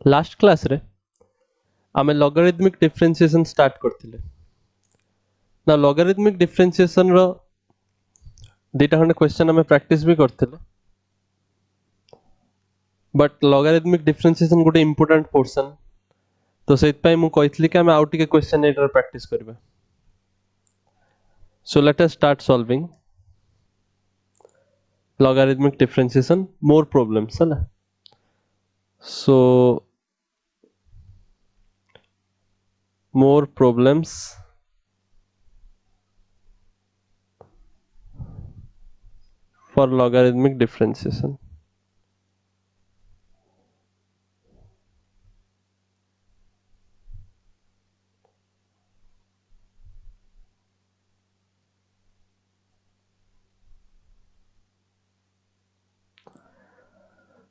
Last class रे आमे logarithmic differentiation start करथिले ना लॉगरिथमिक डिफरेंशिएशन रो दुटा खंडे क्वेश्चन आमे प्रैक्टिस भी करथिले बट लॉगरिथमिक डिफरेंशिएशन गोटे इंपोर्टेंट पोर्शन तो सेत पय मु कहितली कि आमे आउट के क्वेश्चन एटर प्रैक्टिस करबा so let us start solving logarithmic differentiation more problems है ना so more problems for logarithmic differentiation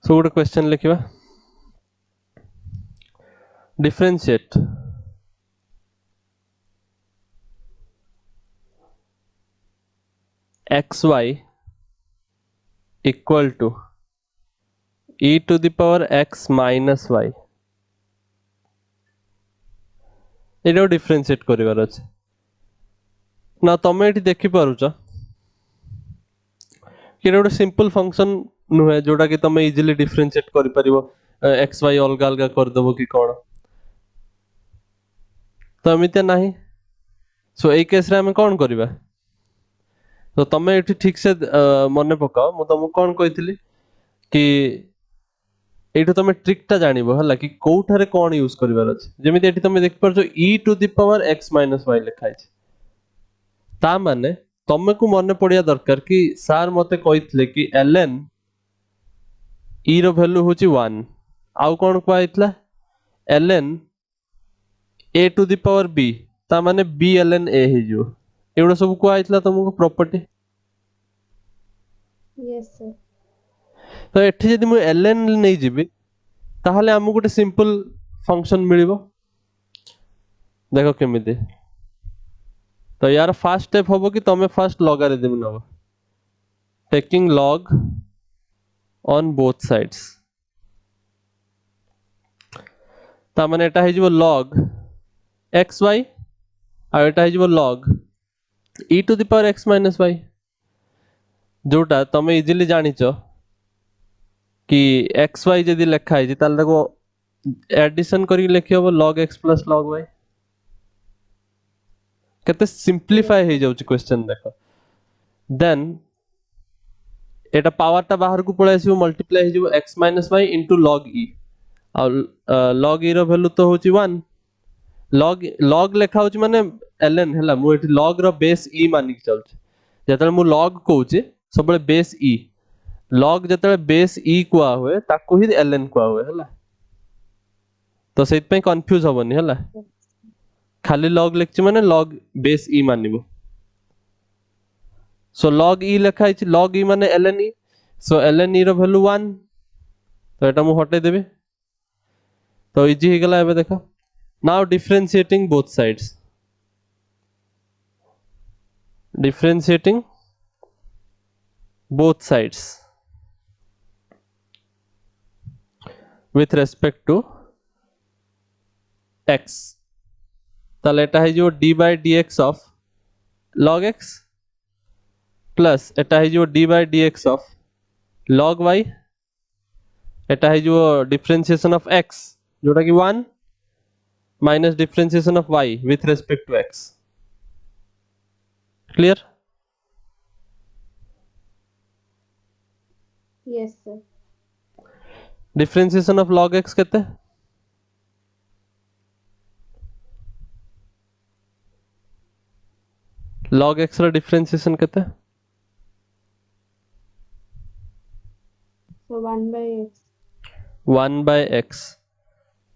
so गोटे question लिखिबा differentiate xy equal to e to the power x minus y Etah differentiate करिवार अछि ना तमे एठी देखि पारुछ कि गोटे सिंपल फंक्शन नुहे जोटा कि तमे इजीली डिफरेंशिएट करि परिबो एक्स वाई अलग अलग कर देबो कि कोन तो एमिते नाही सो ए केस रे हम कोन करिबा तो तमे एठी ठीक से मने पकाओ मु तमु कोन कहितली कि एठो तमे ट्रिक ता जानिबो हला कि कोठारे कोन यूज करिवार अछि जेमिति एठी तमे देख परछो e to the power x minus y लिखा अछि ता माने तमको मने पड़िया दरकार कि सर मते कहितले कि ln e रो वैल्यू होची 1 आउ कोन को आइतला ln a to the power b ता माने b ln a हे जो एगुडा सब को आइतला तमको प्रॉपर्टी Yes, sir. तो एठी जदि मु ln नै जिबी ताहले हमु गोटे सिंपल फंक्शन मिलिबो देखो केमिति तो यार फर्स्ट स्टेप होबो कि तमे first logarithm Nebo taking log on both sides ता माने एटा हे जिवो log xy आ एटा हे जिवो log e to the power x minus y जोटा तमे इजीली जानिचो कि xy जदि लिखा है ताले देखो एडिशन करी लिखि हबो log x plus log y केते सिंपलीफाई हे जाउची क्वेश्चन देखो देन एटा पावर ता बाहर को पळे आसीबो मल्टीप्लाई हे जिवो x minus y into log e और log e रो वैल्यू तो होची 1 log लेखा होची माने ln हला मु एठी log रो बेस e मानि के चलछ जेतले मु log कहूची सबले बेस e log जेतले बेस e कुआ होए ताको ही ln कुआ होए हला तो सेत पे कंफ्यूज होबनी हला खाली log लिखछि माने log बेस e मानिबो सो log e लेखा है log e माने ln e सो ln e रो वैल्यू 1 तो एटा मु हटे देबे तो इजी हे गेला एबे देखो now differentiating both sides differentiating both sides with respect to x ताले एटा है जो d by dx of log x plus iota है जो d by dx of log y एटा है जो डिफरेंशिएशन ऑफ x जोटा कि 1 minus differentiation of y with respect to x clear Yes, sir. Differentiation of log x केते log x रो differentiation केते So 1 by x. 1 by x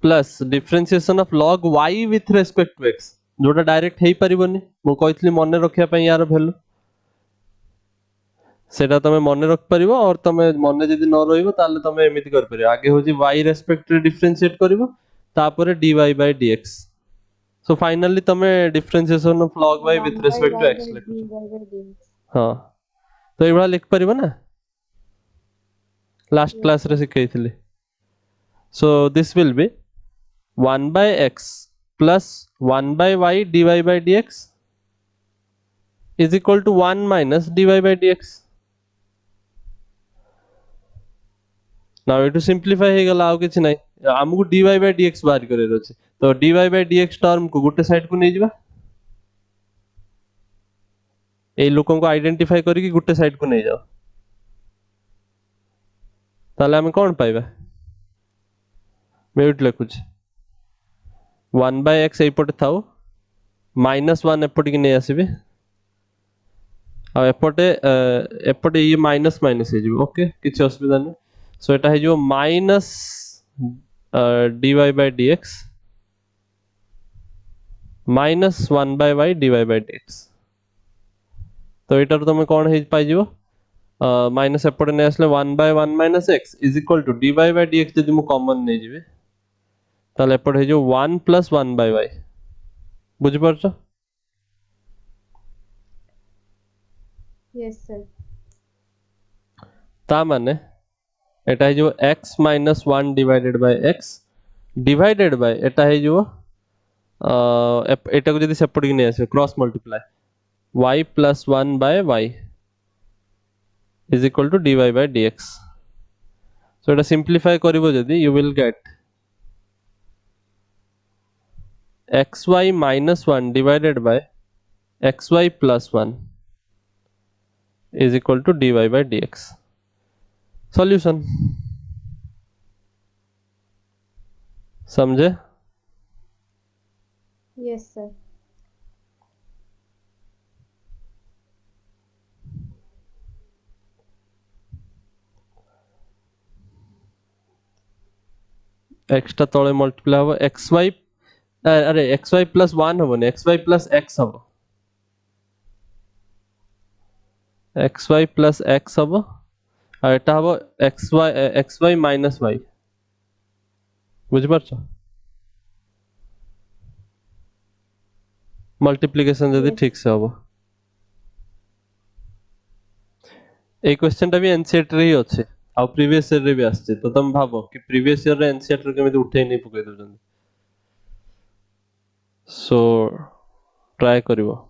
plus differentiation of log y with respect to x जोटा direct हे परिबोनी मु कहितली मने रखिया पई यार value सेटा तमे मने रख परिबो और तमे मने जदि न रहिबो ताले तमे एमिति कर परिबो आगे होजी y रेस्पेक्ट रे डिफरेंशिएट करिवो तापरे dy by dx so finally तमे differentiation of log y 1 with by respect to y x by लिखो dy by dx. हां तो एबा लिख परिबो ना लास्ट Yes, क्लास रे sir. सिखैथिले So this will be 1 by x plus 1 by y dy by dx is equal to 1 minus dy by dx. now it to simplify हे गला आउ किछि नै हमकु dy by dx बाहर करे अछि तो dy by dx टर्म को गुटे side को नै जिबा ए लोकन को आइडेंटिफाई करी कि गुटे साइड को नै जाओ ताले हम कोन पाइबा मैं उठ लिखुछ 1 by x एपटे थाओ -1 एपटे कि नै आसीबे आ एपटे ये माइनस माइनस हे जिवो ओके किछि असुविधा नै सो एटा हे जो minus dy by dx minus 1 by y dy by dx तो एटार तुम कौन हे पाई जिवो माइनस एपटे नै आसले 1 by 1 minus x is equal to dy by dx जदि मु कॉमन नै जिवे ताले एपटे हे जो 1 plus 1 by y बुझि परछो यस सर ता माने एटा हे जो x minus 1 divided by x divided by एटा हे जो एटा को जदि सेपटे कि नै आसे cross multiply y plus 1 by y is equal to dy by dx so এটা simplify করিবো যদি you will get xy minus 1 divided by xy plus 1 is equal to dy by dx solution समझे यस सर x टा तळे multiply हो xy अरे xy plus 1 हो ने xy plus x हो xy plus x हो आ एटा हो xy minus y बुझि परछो मल्टीप्लिकेशन जदि ठीक से हो ए क्वेश्चन टा भी एनसीईआरटी रे ही अछि आ प्रीवियस ईयर रे भी आछे तो तुम भाबो कि प्रीवियस ईयर रे एनसीईआरटी रे केमिति उठै नै पकै दउछन सो ट्राई करिवो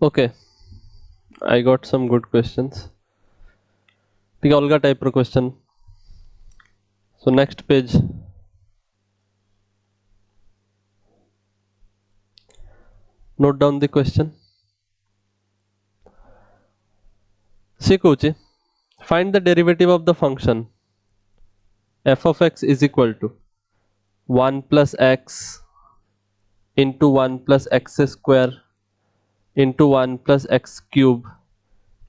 okay I got some good questions ठीक अलगा टाइप रो question so next page note down the question see कोची find the derivative of the function f of x is equal to 1 plus x into 1 plus x square into 1 plus x cube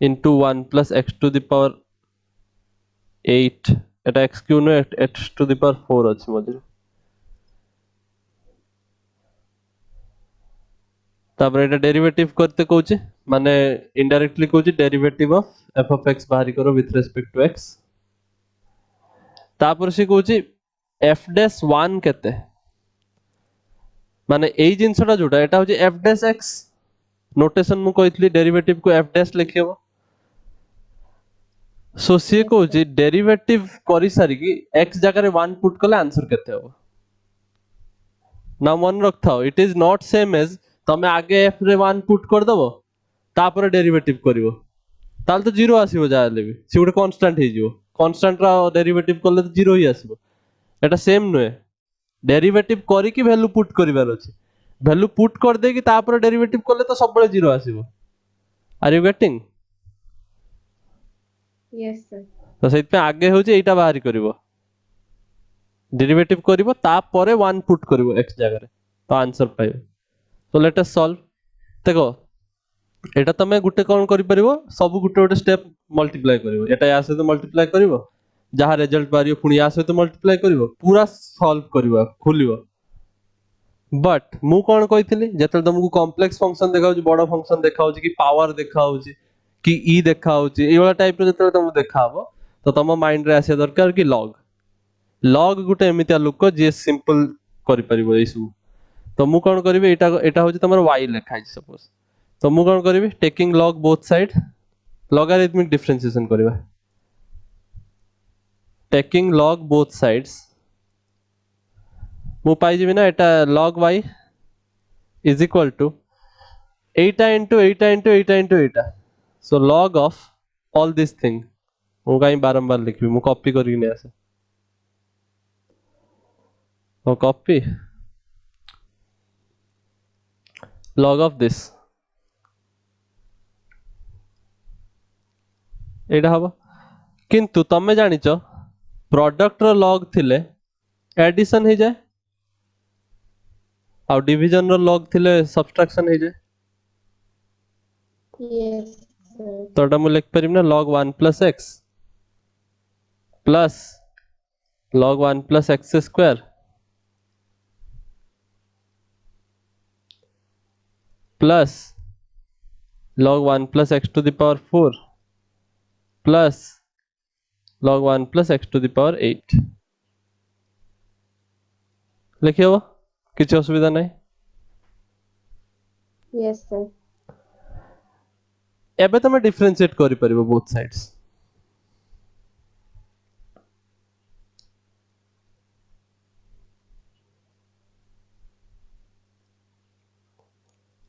into 1 plus x to the power 8 एटा x cube नो x to the power 4 अछि मझे तापर एटा derivative करते कहूची माने indirectly कहूची derivative of f of x बाहरी करो विथ रिस्पेक्ट टू x तापर से कहूची f dash 1 केते माने एई जिंसटा जोटा एटा होची f dash x नोटेशन मु कहितली डेरिवेटिव को f dash लिखिबो सो सी कहूची डेरिवेटिव करि सारी कि x जगह रे 1 पुट कले आंसर केते हो ना मन रखथाओ it is not same as तमे आगे f रे 1 पुट कर दबो तापर डेरिवेटिव करिवो ताल तो 0 आसीबो जाले भी से गोटे कांस्टेंट हे जिवो कांस्टेंट रा डेरिवेटिव करले तो 0 ही आसीबो एटा सेम नय डेरिवेटिव करी कि वैल्यू पुट करिवार अछि वैल्यू पुट कर दे कि तापर डेरिवेटिव करले तो सब बळे 0 आसीबो are you getting yes sir तो सेत पे आगे होची एटा बाहरी करिवो डेरिवेटिव करिवो तापरे 1 पुट करिवो x जगह रे तो आंसर पाइबो तो लेट अस सॉल्व देखो एटा तमे गुटे कोन करि परिवो सब गुटे गुटे स्टेप मल्टीप्लाई करिवो एटा या से तो मल्टीप्लाई करिवो जहा रिजल्ट बारियो पुनी या से तो मल्टीप्लाई करिवो पूरा सॉल्व करिवो खोलिवो बट मु कोन कहितली जेतल तुमको कॉम्प्लेक्स फंक्शन देखाउ बड़ फंक्शन देखाउ कि पावर देखाउ कि ई देखाउ ए वाला टाइप रो जेतल तुमको देखाबो तो तुम माइंड रे आसे दरकार कि लॉग लॉग गुटे एमितिया लुक जे सिंपल करि परिवो एसु तो मु कौन करी एटा एटा होची तमर y लिखा है सपोज तो मु कौन करी taking log both side logarithmic differentiation करबा टेकिंग log बोथ साइड्स मु पाई जिबि ना एटा log y is equal to Etah into Etah into Etah into Etah so log of all this thing मु काई बारंबार लिखबी मु कॉपी करी ने आसे तो कॉपी log of this एटा हबो किंतु तमे जानिच प्रोडक्ट रो log थिले एडिशन हे जाए और डिवीजन रो log थिले सब्सट्रैक्शन हे जाए Yes, sir. तो एटा मु लिख परिम ना log 1 plus x plus log 1 plus x square plus log 1 plus x to the power 4 plus log 1 plus x to the power 8 लिखिए वो किसी असुविधा नहीं Yes, sir. एबे तमे डिफरेंशिएट करि परिबो both sides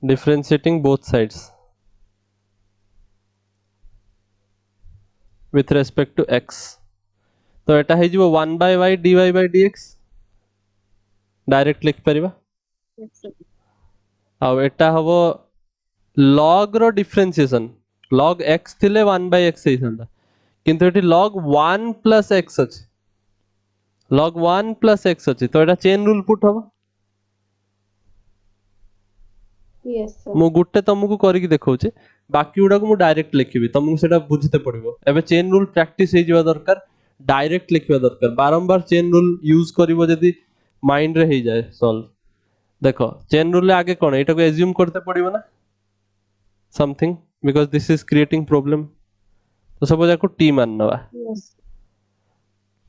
differentiating both sides with respect to x तो एटा हे जिवो 1 by y dy by dx direct लिख परिबा Yes, sir. आ एटा हबो log रो डिफरेंशिएशन log x थिले 1 by x हे संदा किंतु एटी log 1 plus x अछि log 1 plus x अछि तो एटा चेन रूल पुट हबो Yes, sir. मु गुट्टे तुमको करिक देखौचे बाकी गुडा को मु डायरेक्ट लिखिबी तुमको सेटा बुझते पड़िबो एबे चेन रूल प्रैक्टिस हे जिवा दरकार डायरेक्ट लिखिबा दरकार बारंबार चेन रूल यूज करिवो जदी माइंड रे हे जाए सॉल्व देखो चेन रूल आगे कोन एटा को एज्यूम करते पड़िबो ना something because this is creating problem तो सपोज याको टी माननवा Yes.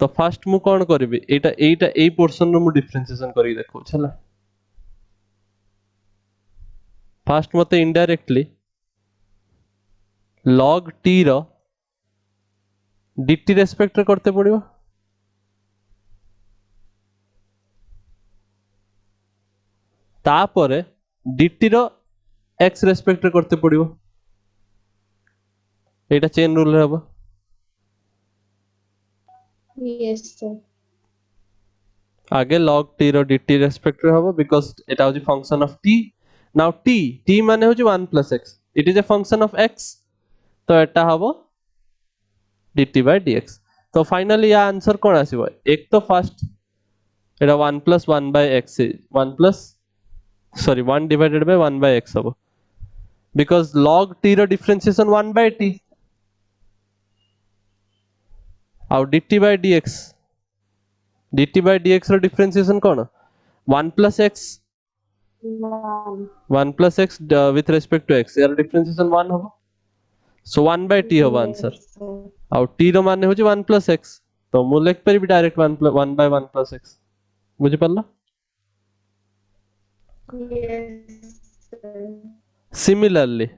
तो फर्स्ट मु कोन करबी एटा एटा ए पोर्शन रो मु डिफरेंशिएशन करि देखौ छला फर्स्ट मते इनडायरेक्टली log t रो dt रेस्पेक्ट रे करते पड़िबो तापरे dt रो x रेस्पेक्ट रे करते पड़िबो एटा चेन रूल रे हबो Yes, sir. आगे log t रो dt रेस्पेक्ट रे हबो बिकॉज़ एटा होजी function of t now t माने होजी 1 plus x it is a function of x तो एटा हबो dt by dx तो फाइनली या आंसर कोन आसीबो एक तो first Etah 1 plus 1 by x 1 plus sorry 1 divided by 1 by x हबो because log t रो डिफरेंशिएशन 1 by t और dt by dx रो डिफरेंशिएशन कोन 1 plus x 1 plus x with respect to x यार डिफरेंशिएशन 1 हबो सो 1 by t हबो answer Yes, sir. और t रो माने होची 1 plus x तो मु लिख परिबी डायरेक्ट 1 by 1 plus x बुझि पल्ला Yes, sir. सिमिलरली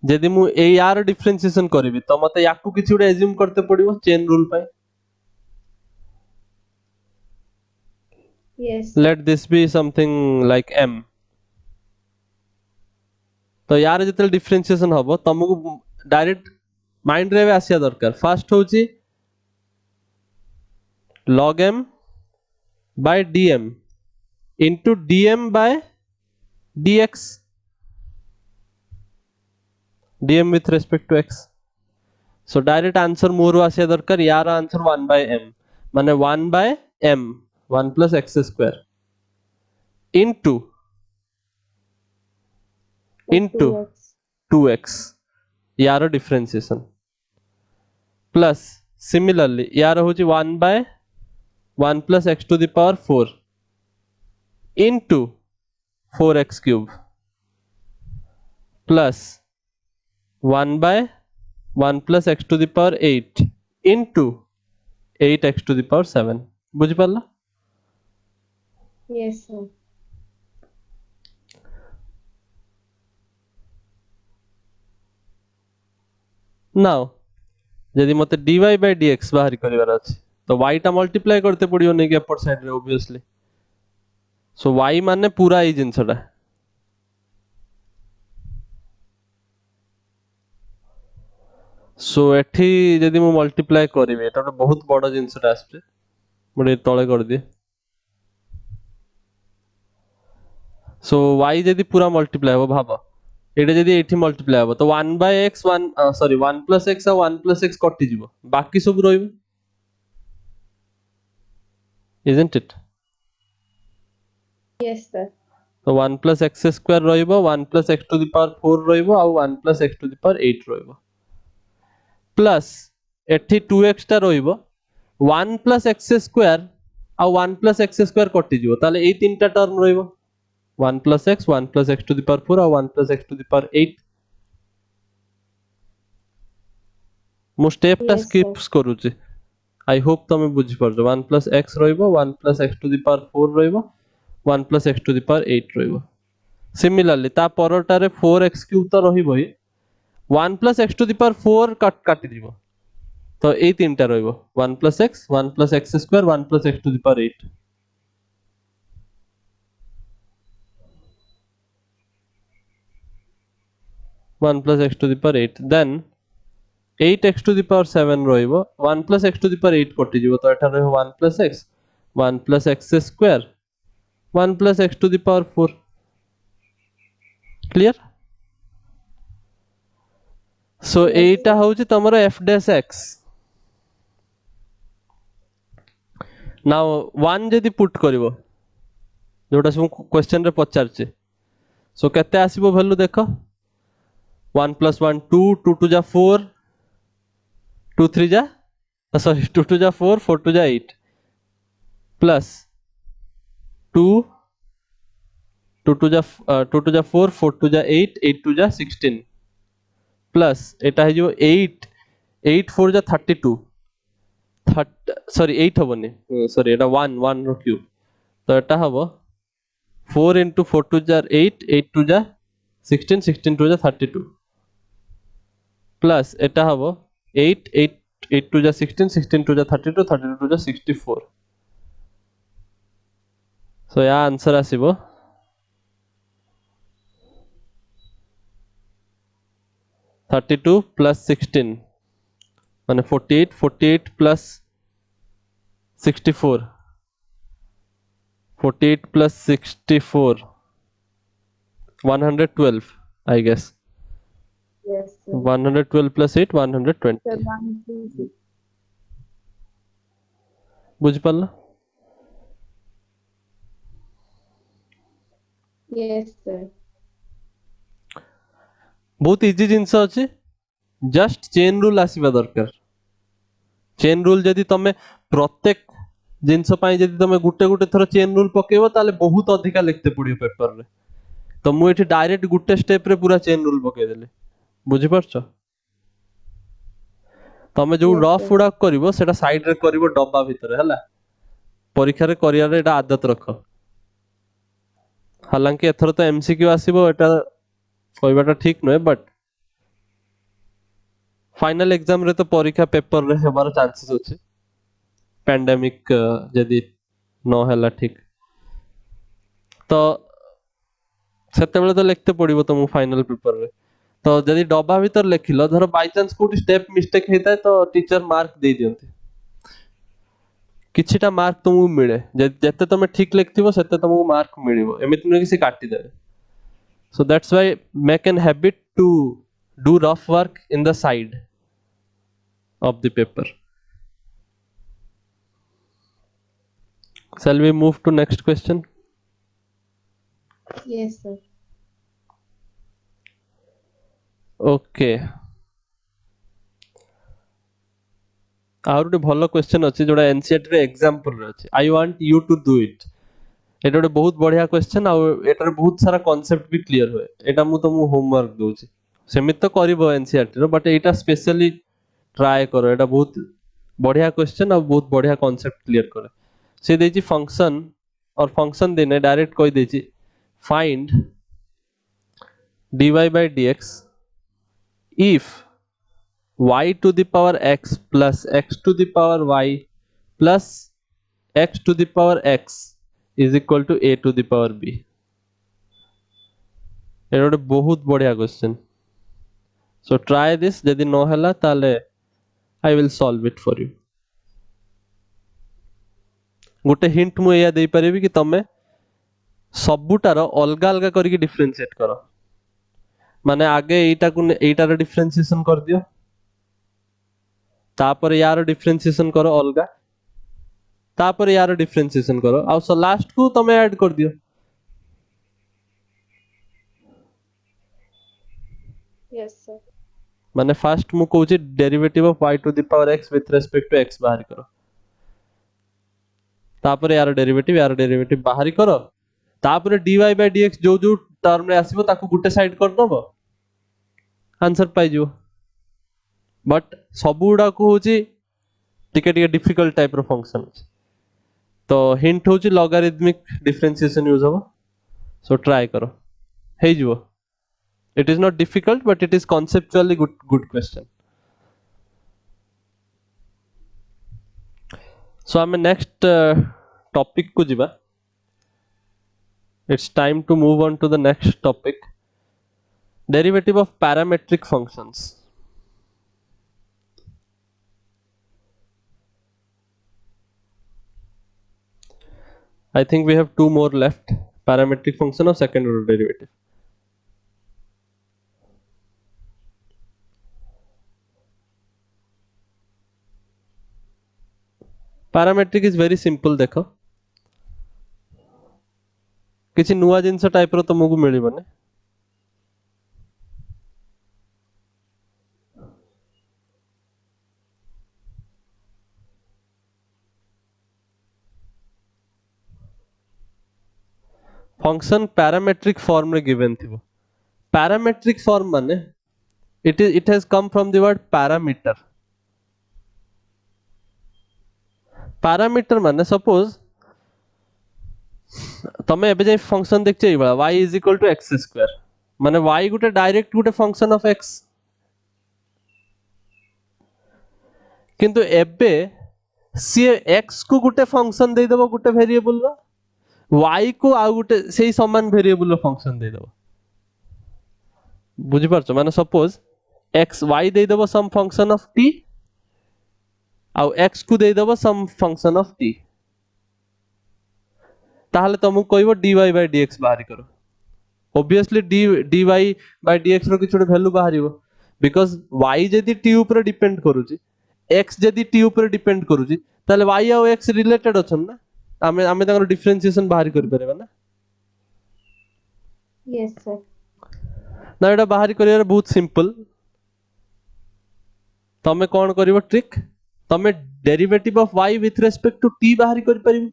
जदि मु ए यार डिफरेंशिएशन करबी तो मते याकू किछि उडे एज्यूम करते पड़िबो चेन रूल पाई Yes. let this be something like m तो यार जतल डिफरेंशिएशन हबो तमको डायरेक्ट माइंड रे आसिया दरकार फर्स्ट होची log m by dm into dm by dx dm with respect to x so direct answer मोर आसिया दरकार यार आंसर 1 by m माने 1 by m 1 plus x square into 2x. 2x यार differentiation plus similarly यार होची 1 by 1 plus x to the power 4 into 4x cube plus 1 by 1 plus x to the power 8 into 8x to the power 7 बुझी पाला Yes, sir. Now यदि मते dy by dx बाहर करिवार अछि तो y टा मल्टीप्लाई करते पड़ियो नै कि एपर साइड रे ऑब्वियसली सो y माने पूरा ई जिंसटा सो एठी यदि मु मल्टीप्लाई करिवे एटा बहुत बड़ जिंसटा आस्ते मुझे तळे कर दिए सो y यदि पूरा मल्टीप्लाई हो भाबो एटा यदि एठी मल्टीप्लाई हो तो 1 by x 1 sorry 1 plus x और 1 plus x कटि जीवो बाकी सब रहिबो isn't it Yes, sir. तो 1 plus x square रहिबो 1 plus x to the power 4 रहिबो और 1 plus x to the power 8 रहिबो प्लस एठी 2x टा रहिबो 1 plus x square और 1 plus x square कटि जीवो ताले ए तीनटा टर्म रहिबो 1 plus x 1 plus x to the power 4 और 1 plus x to the power 8 मु स्टेप टा Yes, स्किप करूची आई होप तमे बुझी परजो 1 plus x रहिबो 1 plus x to the power 4 रहिबो 1 plus x to the power 8 रहिबो सिमिलरली ता परटारे 4x क्यूब तो रहिबो ही 1 plus x to the power 4 काटी दिबो तो ए तीनटा रहिबो 1 plus x 1 plus x square 1 plus x to the power 8 1 plus x to the power 8 then 8x to the power 7 रहिबो 1 plus x to the power 8 कटि जीवो तो एटा रहिबो 1 plus x 1 plus x square 1 plus x to the power 4 clear so Yes, Etah sir. होची तमरो f dash x now 1 जदि put करिवो जोटा सब question रे पचारचे सो केते आसीबो वैल्यू देखो 1 plus 1 2 2 to जा 4 2 3 जा सॉरी 2 to जा 4 4 to जा 8 प्लस 2 2 to जा 2 to जा 4 4 to जा 8 8 to जा 16 प्लस एटा है जो 8 8 4 जा 32 सॉरी 8 हबनी सॉरी एटा 1 1 रो क्यूब तो एटा हबो 4 into 4 to जा 8 8 to जा 16 16 to जा 32 प्लस एटा हबो 8 8 8 to जा 16 16 to जा 32 32 to जा 64 सो या आंसर आसीबो 32 plus 16 माने 48 48 plus 64 48 plus 64 112 I guess Yes, sir. 112 plus 8 120 Sir, 1, 2, 6. बुझ पारला Yes, sir. बहुत इजी जिंस अछि जस्ट चेन रूल आसीबा दरकार चेन रूल जदि तमे प्रत्येक जिंस पाई जदि तमे गुटे गुटे थरो चेन रूल पकेबो ताले बहुत अधिका लिखते पड़ियो पेपर रे तो मु एठी डायरेक्ट गुटे स्टेप रे पूरा चेन रूल पके देले बुझि परछो तमे जो Yes, रफ sir. उडा करिवो सेटा साइड रे करिवो डब्बा भितर हला परीक्षा रे करिया रे एटा आदत रखो हालांकि एथर तो एमसीक्यू आसीबो एटा कहबाटा ठीक नय बट फाइनल एग्जाम रे तो परीक्षा पेपर रे हेबार चांसेस अछि पैंडेमिक जदि न होला ठीक तो सेते बेले तो लिखते पड़िबो तुम फाइनल पेपर रे तो जदि डब्बा भीतर लिखिलो धर बाय चांस कोठी स्टेप मिस्टेक हेता तो टीचर मार्क दे दियंती किछिटा मार्क तुमको मिले जते तुम ठीक लिखथिबो सेते तुमको मार्क मिलिबो एमिति न कि से काटी देबे so that's why make an habit to do rough work in the side of the paper shall we move to next question Yes, sir. okay और गोटे भल क्वेश्चन अच्छी जोड़ा एनसीईआरटी रे एग्जांपल रे अछि I want you to do it एटा गोटे बहुत बढ़िया क्वेश्चन आ एटार बहुत सारा कांसेप्ट भी क्लियर होए एटा मु तुमको होमवर्क दोछि सेमित तो करबो NCERT row but Etah specially try करो एटा बहुत बढ़िया क्वेश्चन और बहुत बढ़िया कांसेप्ट क्लियर करे से देछि फंक्शन और फंक्शन देने डायरेक्ट कहि देछि find dy by dx if y to the power x plus x to the power y plus x to the power x is equal to a to the power b. এটা ଗୋଟେ ବହୁତ ବଢିଆ question. So try this. ଯଦି ନ ହେଲା ତାହେଲେ I will solve it for you. ଗୋଟେ hint ମୁଁ ଏଇଆ ଦେଇପାରିବି କି ତମେ ସବୁଟାର ଅଲଗା ଅଲଗା କରିକି differentiate କର. ମାନେ ଆଗେ ଏଇଟାର differentiation କରିଦିଅ, ତାପରେ ୟାର differentiation କର ଅଲଗା, ତାପରେ ୟାର differentiation କର, ଆଉ ଲାଷ୍ଟ କୁ ତମେ add କରିଦିଅ. Yes, sir. ମାନେ ଫାଷ୍ଟ ମୁଁ କହୁଛି derivative of y to the power x with respect to x ବାହାର କର, ତାପରେ ୟାର ଡେରିଭେଟିଭ ବାହାରି କର, ତାପରେ dy by dx ଯୋଉ ଯୋଉ ଟର୍ମ ରେ ଆସିବ ତାକୁ ଗୋଟେ ସାଇଡ କରିଦବ, ଆନ୍ସର ପାଇଯିବ. ବଟ୍ ସବୁ ଗୁଡାକୁ ହଉଛି ଟିକେ ଟିକେ ଡିଫିକଲ୍ଟ ଟାଇପ ର ଫଙ୍କସନ ଅଛି, ତ ହିଣ୍ଟ ହଉଛି ଲଗାରିଦମିକ ଡିଫରେନ୍ସିଏସନ ୟୁଜ ହବ. ସୋ ଟ୍ରାଏ କର, ହେଇଯିବ. It is not difficult but it is conceptually good question. So ଆମେ next topic ku jiba. It's time to move on to the next topic, derivative of parametric functions. I think we have two more left, parametric function of second order derivative. Parametric is very simple. ଦେଖ କିଛି ନୂଆ ଜିନିଷ type ର ତମକୁ ମିଳିବନି. Function parametric form रे given थिबो. Parametric form माने it has come from the word parameter. Parameter माने सपोज तमे एबे जे फंक्शन देखछे ई बला y is equal to x square, माने y Gute direct Gute function of x, किंतु एबे सी x को गुटे फंक्शन दे देबो गुटे वेरिएबल रो, y को आ गुटे सेही समान वेरिएबल रो फंक्शन दे देबो. बुझि परछो, माने सपोज x y दे देबो सम फंक्शन ऑफ t, आउ x को दे देबो सम फंक्शन ऑफ t, ताहले तुमको कहबो dy by dx बाहर करो. obviously dy by dx रो किछ वैल्यू बाहरिबो, बिकॉज़ y जदी t ऊपर डिपेंड करूची, x जदी t ऊपर डिपेंड करूची, ताहले y और x रिलेटेड अछन ना, आमे आमे ताकर डिफरेंशिएशन बाहर कर परबा ना. Yes, sir. ना एटा बाहर करियर बहुत सिंपल. तमे कोन करिवो ट्रिक, तमे derivative of y with respect to t बाहर कर परिबो,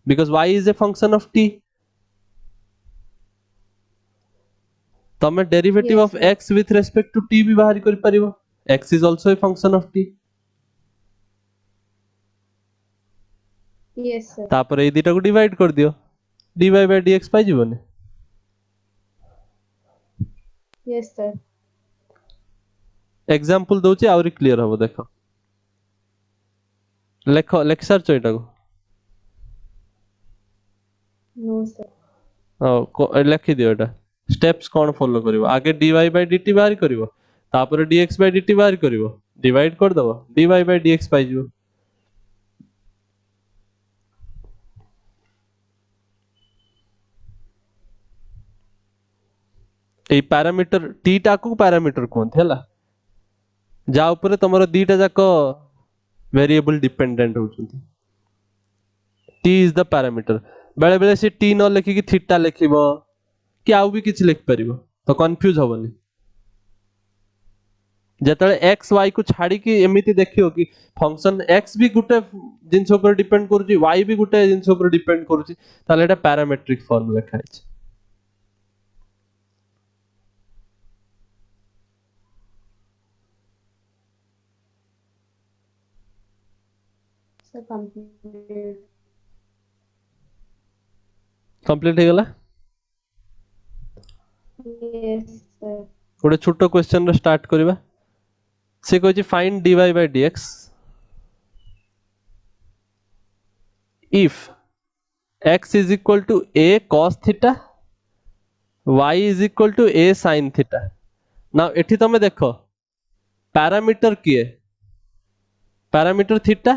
because y is a function of t. तमे derivative Yes, of sir. x with respect to t भी बाहर कर परिबो, x is also a function of t. Yes, sir. तापर ए दिटा को divide कर दियो, dy by dx पाई जीवने. Yes, sir. एग्जांपल दोची आउरी क्लियर हबो. देखो लेखो लेक्चर चोइटा को No, sir. लेखि दियो. एटा स्टेप्स कोन फॉलो करिवो, आगे dy by dt बाहर करिवो, तापर dx by dt बाहर करिवो, डिवाइड कर दबो, dy by dx पाई जीवो. ए पैरामीटर t टा को पैरामीटर कोनथे हला, जा ऊपर तमरो दीटा जाक वेरिएबल डिपेंडेंट होचंती. t is the parameter. बेले बेले से t न लिखि कि थीटा लिखिबो कि आउ भी किछ लिख परिबो, तो कंफ्यूज होबनी. जेतले x y को छाडी कि एमिति देखियो कि फंक्शन x भी गुटे जिंस ऊपर डिपेंड करूची, y भी गुटे जिंस ऊपर डिपेंड करूची, ताले एटा पैरामेट्रिक फॉर्म लिखा है. Sir, complete. कंप्लीट हो गला. Yes, sir. गोटे छोटो क्वेश्चन रे स्टार्ट करबा. से कहछि find dy by dx if x is equal to a cos theta y is equal to a sin theta. now एठी तमे देखो पैरामीटर किए पैरामीटर थीटा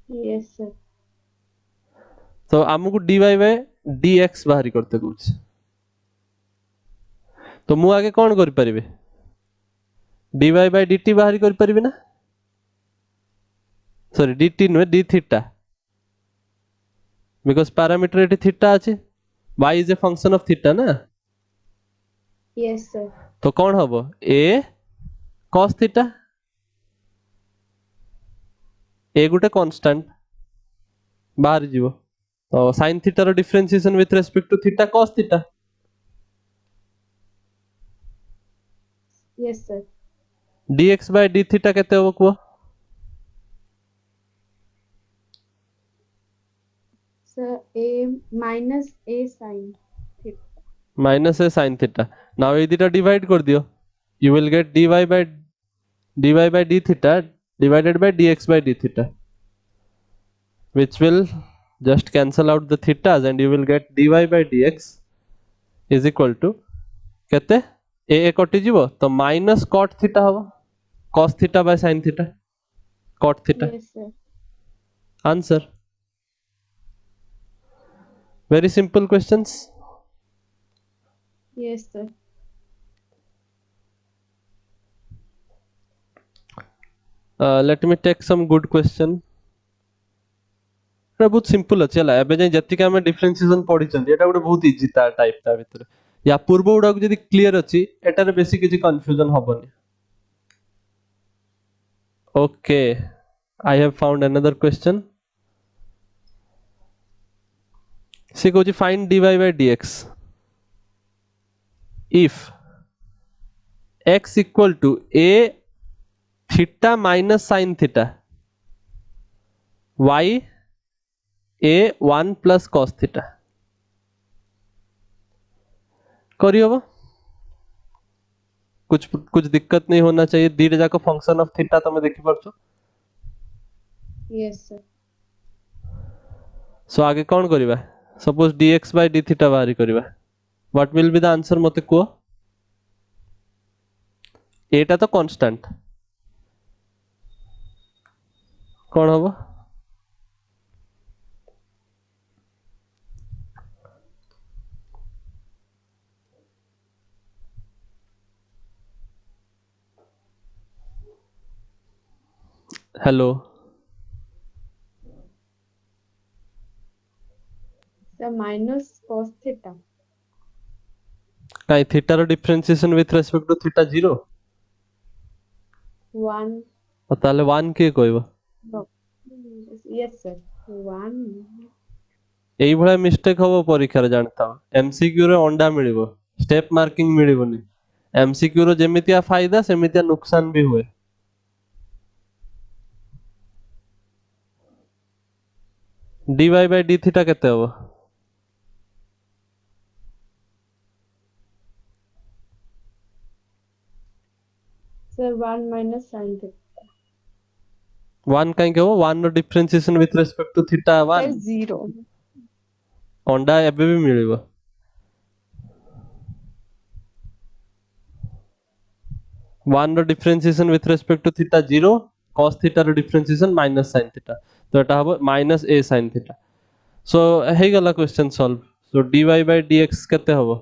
Yes, sir. तो आमको dy by dx बाहरी करते कहछि तो मु आगे कौन कर परिबे dy by dt बाहरी कर परिबे ना सॉरी dt नुहे d theta because parameter एठी थीटा अछि y is a function of theta ना Yes, sir. तो कौन हबो a cos theta a गुटे कांस्टेंट बाहर जीवो तो sin theta रो differentiation with respect to theta cos theta Yes, sir. dx by d theta केते हबो कुआ Sir, a minus a sin theta. Minus A sin theta now ये दिटा divide कर दियो you will get dy by d theta divided by dx by d theta which will just cancel out the thetas and you will get dy by dx is equal to केते a कटि जीवो तो minus cot theta हबो cos theta by sin theta cot theta Yes, sir. answer very simple questions Yes, sir. let me take some good question एटा बहुत simple अछि हला एबे जे जति हम डिफरेंशिएशन पढि छथि एटा गोटे बहुत इजी ता टाइप ता भीतर या पूर्व गुडा जदि क्लियर अछि एटारे बेसी किछि कंफ्यूजन हबनी okay I have found another question से कहछि find dy by dx if x equal to a theta minus sin theta y a 1 plus cos theta करी होबो कुछ दिक्कत नहीं होना चाहिए दीटा जाको फंक्शन ऑफ थीटा तमे देखि परछो Yes, sir. सो आगे कौन करिबा suppose dx by d theta बाहरी करिबा what will be the answer मते को एटा तो कांस्टेंट कौन होबो hello Sir, minus cos theta. काई थीटा रो differentiation with respect to theta 0 1. ताले 1 के कहबो No. Yes, sir. 1. एई भला मिस्टेक होबो परीक्षा रे जानता एमसीक्यू रे अंडा मिलिबो स्टेप मार्किंग मिलिबोनी एमसीक्यू रो जेमितिया फायदा सेमितिया नुकसान भी हुए dy by d theta केते होबो Sir, 1 minus sin theta. 1 काई के हो 1 रो differentiation with respect to theta 1 Sir, 0. अंडा एबे भी मिलिबो 1 रो differentiation with respect to theta 0 cos theta रो डिफरेंशिएशन माइनस sin थीटा तो एटा हबो minus a sin theta so हे गला question solve so dy by dx केते हबो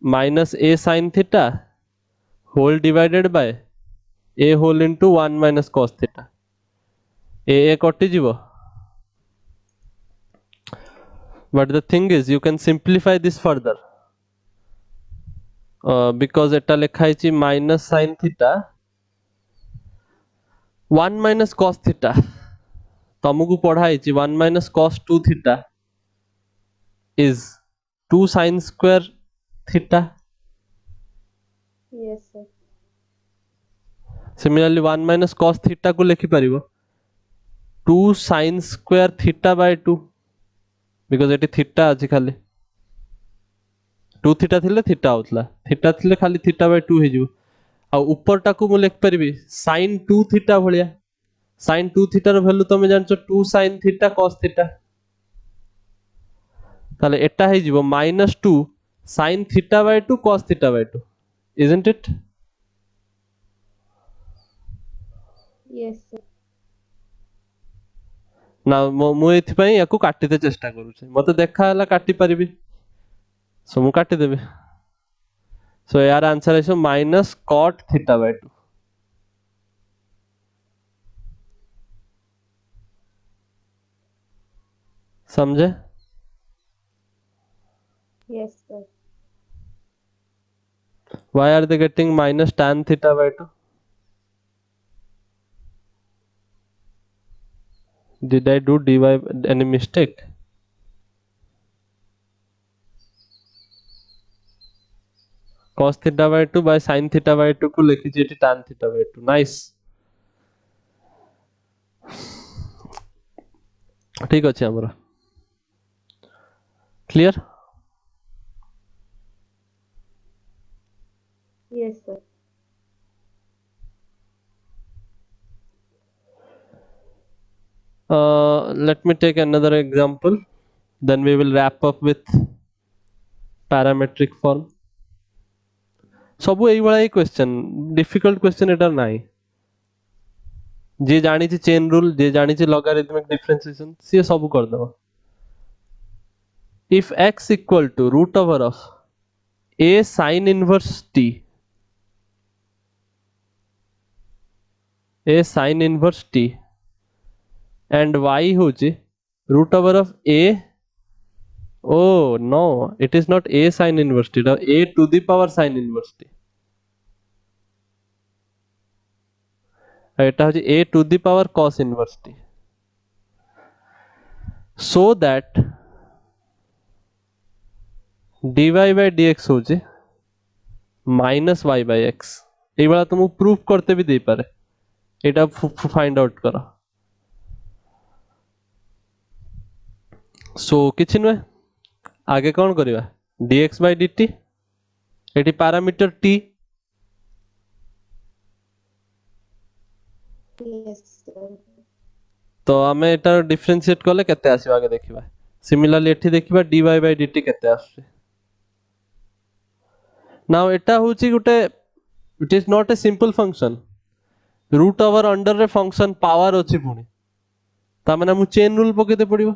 minus a sin theta whole divided by a whole into 1 minus cos theta a कटि जीवो but the thing is you can simplify this further because एटा लेखा हिची minus sin theta 1 minus cos theta तमको पढ़ा हिची 1 minus cos 2 theta is 2 sin square theta Yes, sir. similarly 1 minus cos theta को लिखि परिबो 2 sin square theta by 2 because eighty theta अछि खाली 2 थीटा थिले थीटा होतला थीटा थिले खाली थीटा बाय 2 हे जिवो आ ऊपर टाकू मु लिख परिबी sin 2 theta भलिया sin 2 theta rho value तमे जानछो 2 sin थीटा cos थीटा ताले एटा हे जिवो -2 sin theta by 2 cos theta by 2 isn't it Yes, sir. ना मु एथि पई याकू काटिते चेष्टा करूछे मते देखा हला काटी परिबी सो मु काटी देबे सो यार आंसर है माइनस cot थीटा बाय 2 समझे Yes, sir. why are they getting minus tan theta by 2 did I do dy any mistake cos theta by 2 by sin theta by 2 को लिखी jetty tan theta by 2 nice ठीक अछि हमरा clear Yes, sir. let me take another example then we will wrap up with parametric form सब एई वाला ही question difficult question एटा नाही जे जानी छि चेन रूल जे जानी छि लॉगरिथमिक डिफरेंशिएशन से सब कर दबो if x equal to root over of a sin inverse t and y होची root over of a oh no it is not a sin inverse t it is a to the power sin inverse t এটা হচ্ছে a to the power cos inverse t so that dy by dx होची minus y by x এই वाला तुम proof करते भी दे पारे এটা फाइंड आउट करो सो किछि नुहे आगे कौन करिवा dx by dt eighty parameter t Yes, sir. तो आमे एटा डिफरेंशिएट करले केते आसीबा आगे देखिबा सिमिलरली एठी देखिबा dy by dt केते आछे नाउ एटा होची गुटे it is not a simple function root over under रे फंक्शन पावर अछि पुनी ता माने मु चेन रूल पकेते पड़िबो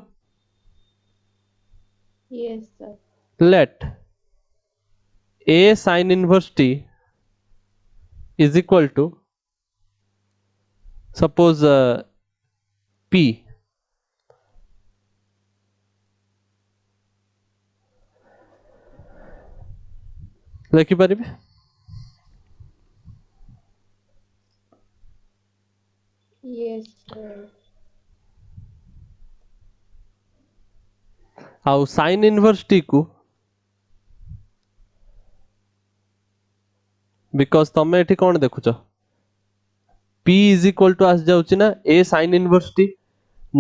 Yes, sir. let a sin inverse t is equal to suppose p लिखि परिबे Yes, sir. आउ sin inverse t को बिकॉज तमे एठी कोन देखुछ p is equal to आस जाउची ना a sin inverse t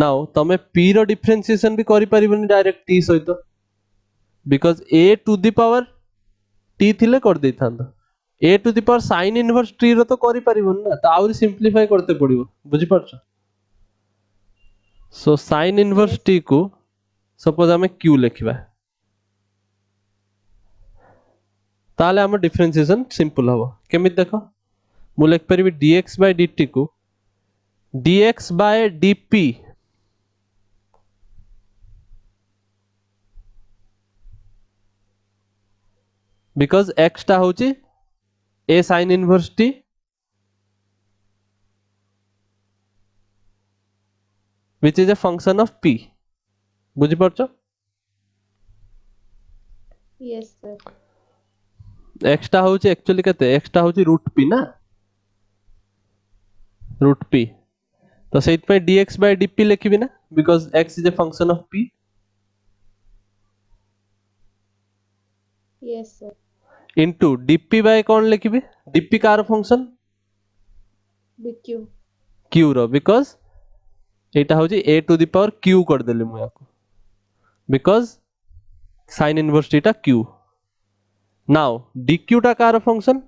now तमे p रो डिफरेंशिएशन भी करि परिबनी डायरेक्ट t सहित because a to the power t थिले कर दे थांदा a to the power sin inverse t रो तो करि परिबन ना त आउरी सिंपलीफाई करते पड़िबो बुझि परछ सो sin inverse t को सपोज हमें q लिखिबा ताले हम डिफरेंशिएशन सिंपल हबो केमित देखो मु लिख परिबी dx by dt को dx by dp because x टा होची a sin inverse t which is a function of p बुझि परछ Yes, sir. x टा होची एक्चुअली केते x टा होची रूट p ना रूट p तो सेट पे dx by dp लिखिबी ना because x is a function of p Yes, sir. into dp by कौन लिखिबी dp कार फंक्शन BQ. q रो because एटा होची a to the power q कर देली मु याको because sin inverse theta q now dq टा कार फंक्शन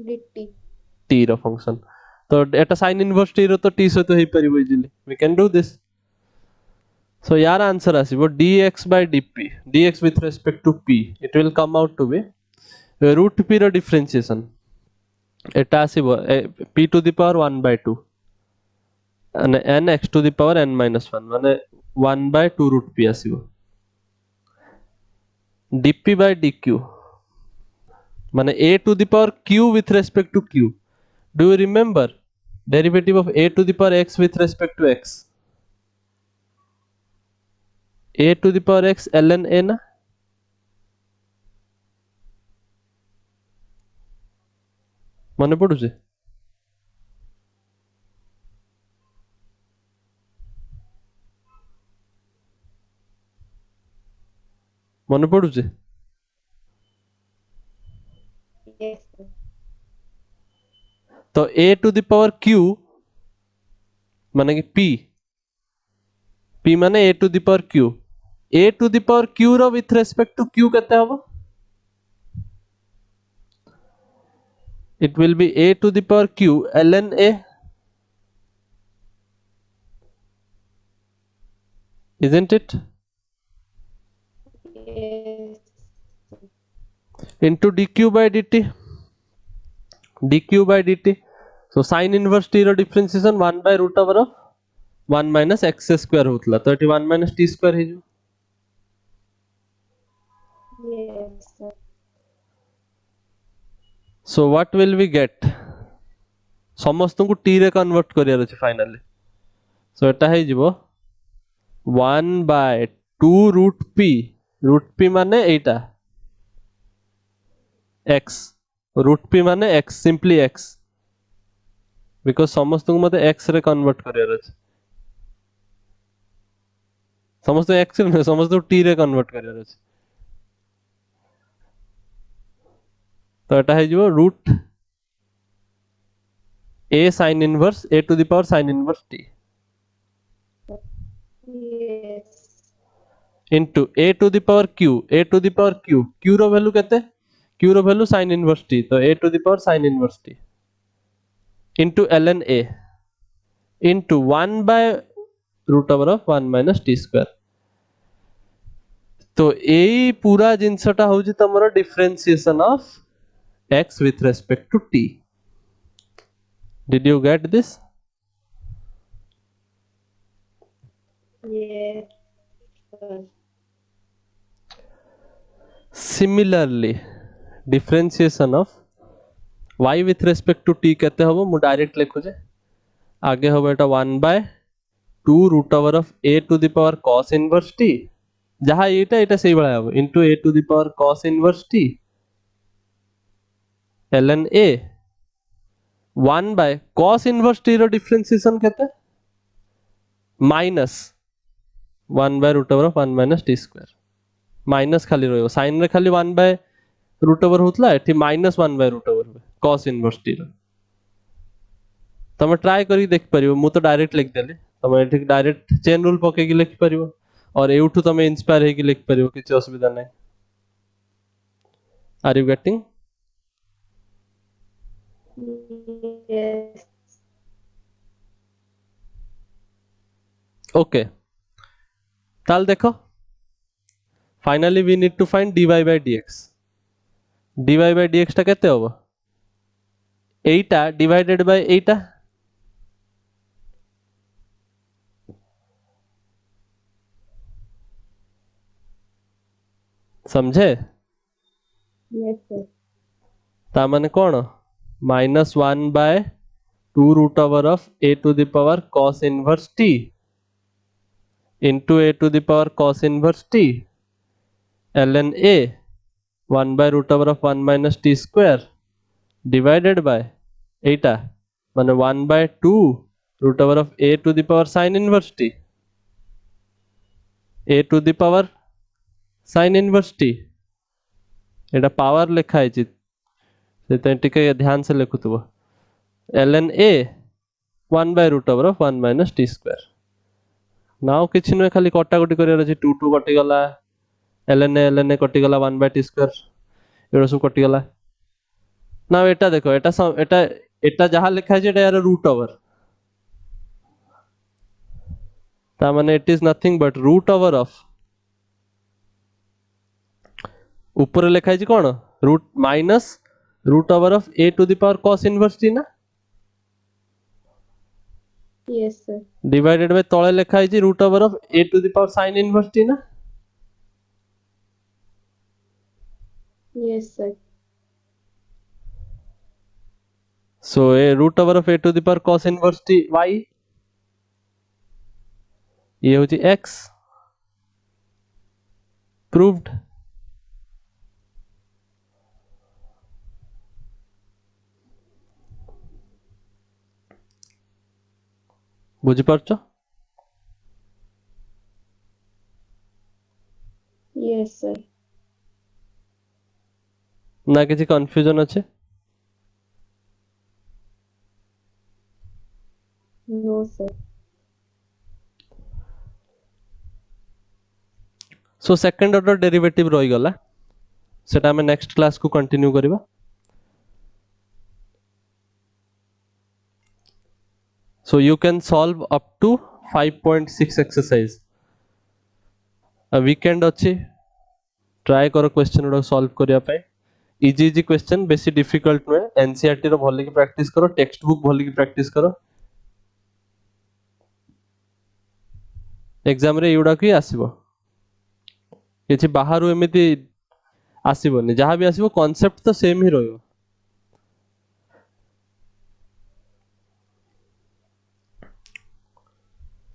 dt. t रो फंक्शन तो एटा sin इनवर्स t रो तो t सहित होई परिबो easily we can do this so यार आंसर आसीबो dx by dp dx with respect to p it will come out to be root p रो differentiation एटा आसीबो p to the power 1 by 2 and n x to the power n minus 1 माने 1 by 2 root p आसीबो dp by dq माने a to the power q with respect to q do you remember derivative of a to the power x with respect to x a to the power x ln a ना मने पडुचे मने पडुचे Yes, sir. तो a to the power q माने कि p माने a to the power q a to the power q row with respect to q केते हबो it will be a to the power q ln a isn't it Yes. into dq by dt dq by dt so sin inverse t रो differentiation 1 by root over of 1 minus x square होतला तो eighty 1 minus t square हे जो Yes, sir. so what will we get समस्त को t रे convert करियार अछि finally so एटा हे जिवो 1 by 2 root p माने एटा x root p माने x simply x because समस्त को मते x रे कन्वर्ट करियार अछि समस्त x रे समस्त को t रे कन्वर्ट करियार अछि तो एटा हे जिवो root a sin inverse a to the power sin inverse t Yes. into a to the power q रो वैल्यू केते q रो वैल्यू sin inverse t तो a to the power sin inverse t into ln a into 1 by root over of 1 minus t square तो एई पूरा जिनसटा होउची तमरो differentiation of x with respect to t did you get this Yes, sir. similarly differentiation of y with respect to t केते हबो मु direct लिखु जे आगे हबो एटा 1 by 2 root over of a to the power cos inverse t जहा एटा एटा सेही बळा हबो into a to the power cos inverse t ln a 1 by cos inverse t रो डिफरेंशिएशन केते minus 1 by root over of 1 minus t square माइनस खाली रहइबो sin रे खाली 1 by root over होतला एठी minus 1 by root over cos inverse t रो तमे ट्राई करी देख परिबो मु तो डायरेक्ट लिख देली तमे एठी डायरेक्ट चेन रूल पके कि लिख परिबो और एउठु तमे इंस्पायर हे कि लिख परिबो किछ असुविधा नै are you getting Yes. Okay ताल देखो finally we need to find dy by dx dy by dx टा केते होबो एटा डिवाइडेड बाय एटा समझे Yes, sir. ता माने कोन minus 1 bye 2 root over of a to the power cos inverse t into a to the power cos inverse t ln a 1 by root over of 1 minus t square divided by एटा माने 1 by 2 root over of a to the power sin inverse t a to the power sin inverse t Etah power लिखा है से टिके ध्यान से लिखुतबो ln a 1 by root over of 1 minus t square now किछि न खाली कटा कटी करियर अछि 2 2 कटि गला ln a कटि गला 1/t स्क्वायर एडो सब कटि गला ना एटा देखो एटा जहाँ लिखा है एटा यार रूट ओवर ता माने it is nothing but root over of ऊपर लिखा है कौन root minus root over of a to the power cos inverse t ना Yes, sir. डिवाइडेड बाय तळे लिखा है root over of a to the power sin inverse t ना Yes, sir. So a root over of a to the power cos inverse t y ये होची x proved बुझी पारछो Yes, sir. ना किसी confusion अच्छे No, sir. So second order derivative रही गला सेटा हमें नेक्स्ट क्लास को कंटिन्यू करिबा so you can solve up to 5.6 exercise weekend अच्छी ट्राए करो क्वेश्चन गुड़ा सॉल्व करिया पे इजी इजी क्वेश्चन बेसी डिफिकल्ट नुहे एनसीईआरटी रो भली की प्रैक्टिस करो टेक्स्ट बुक भली की प्रैक्टिस करो एग्जाम रे युडा की आसीबो किछि बाहरु एमिति आसीबोनी जहां भी आसीबो कांसेप्ट तो सेम ही रहयो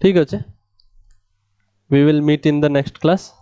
ठीक अछि we will meet in the next class